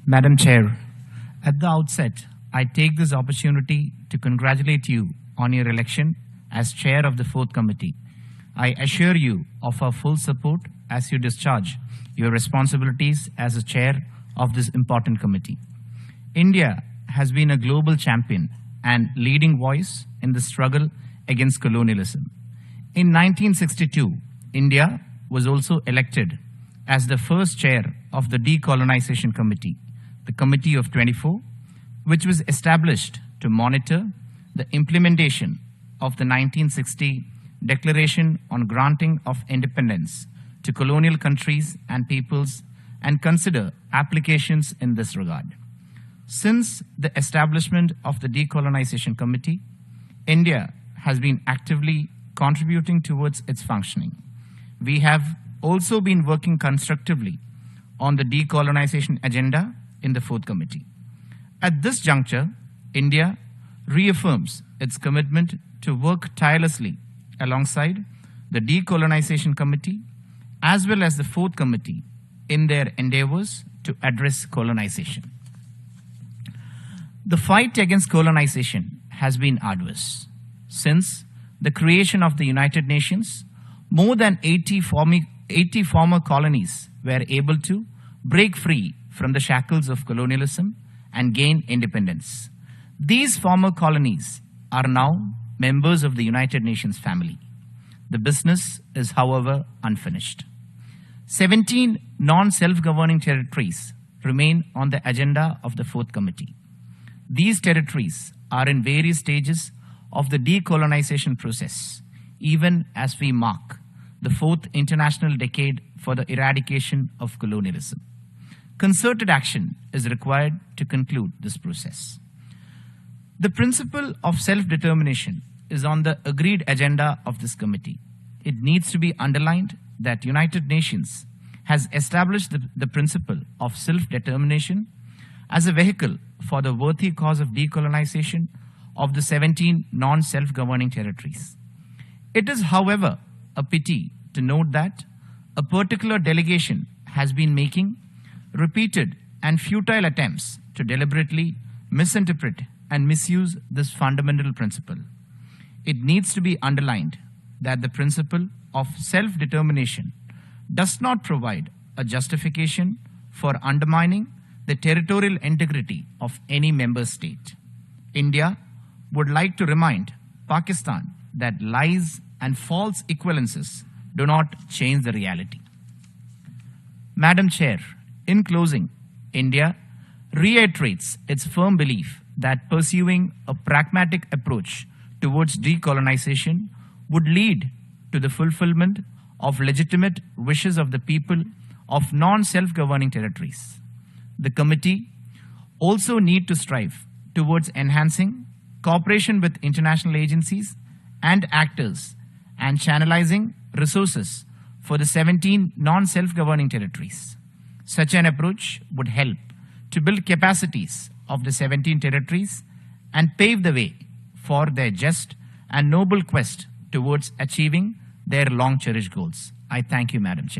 Madam Chair, at the outset, I take this opportunity to congratulate you on your election as Chair of the Fourth Committee. I assure you of our full support as you discharge your responsibilities as a Chair of this important committee. India has been a global champion and leading voice in the struggle against colonialism. In 1962, India was also elected as the first chair of the Decolonization Committee, the Committee of 24, which was established to monitor the implementation of the 1960 Declaration on Granting of Independence to colonial countries and peoples and consider applications in this regard. Since the establishment of the Decolonization Committee, India has been actively contributing towards its functioning. We have also been working constructively on the decolonization agenda in the Fourth Committee. At this juncture, India reaffirms its commitment to work tirelessly alongside the Decolonization Committee as well as the Fourth Committee in their endeavors to address colonization. The fight against colonization has been arduous. Since the creation of the United Nations, more than 80 former colonies were able to break free from the shackles of colonialism and gain independence. These former colonies are now members of the United Nations family. The business is, however, unfinished. 17 non-self-governing territories remain on the agenda of the Fourth Committee. These territories are in various stages of the decolonization process, even as we mark the fourth international decade for the eradication of colonialism. Concerted action is required to conclude this process. The principle of self-determination is on the agreed agenda of this committee. It needs to be underlined that United Nations has established the principle of self-determination as a vehicle for the worthy cause of decolonization of the 17 non-self-governing territories. It is, however, a pity to note that a particular delegation has been making repeated and futile attempts to deliberately misinterpret and misuse this fundamental principle. It needs to be underlined that the principle of self-determination does not provide a justification for undermining the territorial integrity of any member state. India would like to remind Pakistan that lies and false equivalences do not change the reality. Madam Chair, in closing, India reiterates its firm belief that pursuing a pragmatic approach towards decolonization would lead to the fulfillment of legitimate wishes of the people of non-self-governing territories. The committee also need to strive towards enhancing cooperation with international agencies and actors and channelizing resources for the 17 non-self-governing territories. Such an approach would help to build capacities of the 17 territories and pave the way for their just and noble quest towards achieving their long-cherished goals. I thank you, Madam Chair.